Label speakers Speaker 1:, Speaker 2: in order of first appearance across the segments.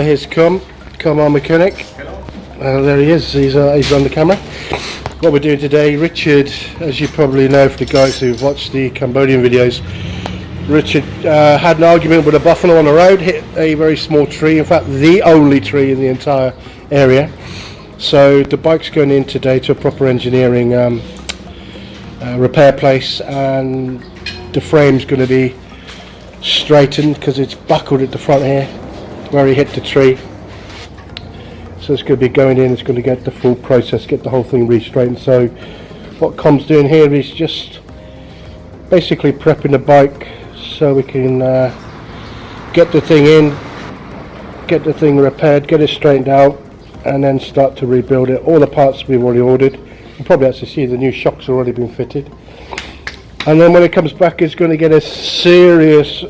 Speaker 1: here's our mechanic. Hello. There he is, he's on the camera. What we're doing today, Richard, as you probably know for the guys who've watched the Cambodian videos, Richard had an argument with a buffalo on the road, hit a very small tree, in fact the only tree in the entire area. So the bike's going in today to a proper engineering repair place, and the frame's going to be straightened because it's buckled at the front here where he hit the tree. So it's going to be going in, it's going to get the full process, get the whole thing re-straightened. So what Com's doing here is just basically prepping the bike so we can get the thing in, get the thing repaired, get it straightened out, and then start to rebuild it. All the parts we've already ordered. You probably actually see the new shocks have already been fitted. And then when it comes back, it's going to get a serious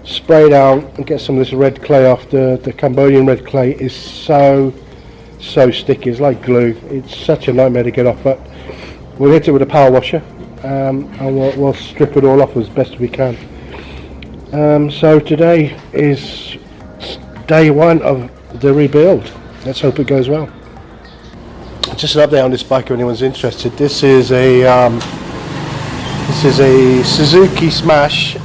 Speaker 1: spray down and get some of this red clay off. The Cambodian red clay is so sticky, it's like glue. It's such a nightmare to get off, but we'll hit it with a power washer and we'll strip it all off as best we can. So today is day one of the rebuild. Let's hope it goes well. Just an update on this bike if anyone's interested. This is a Suzuki Smash.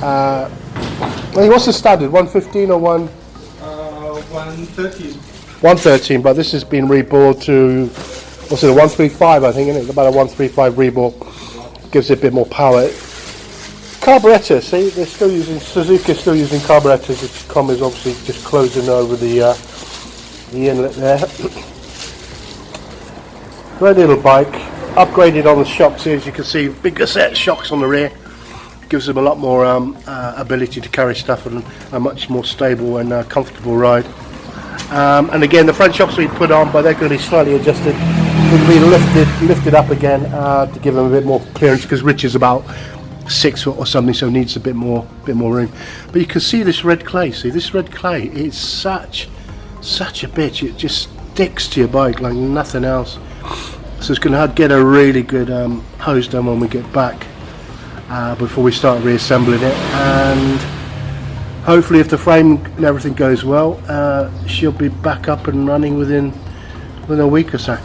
Speaker 1: What's the standard? 115 or
Speaker 2: 113.
Speaker 1: 113, but this has been rebuilt to, what's it, a 135, I think, isn't it? About a 135 rebuild. Gives it a bit more power. Carburetor, see, they're still using, Suzuki is still using carburetors. Its com is obviously just closing over the inlet there. Great little bike, upgraded on the shocks here, as you can see, bigger set shocks on the rear. Gives them a lot more ability to carry stuff and a much more stable and comfortable ride. And again, the front shocks we put on, but they're going to be slightly adjusted. Will be lifted up again to give them a bit more clearance, because Rich is about 6 foot or something, so needs a bit more room. But you can see this red clay. See, this red clay is such a bitch. It just sticks to your bike like nothing else. So it's going to get a really good hose done when we get back. Before we start reassembling it, and hopefully if the frame and everything goes well, she'll be back up and running within a week or so.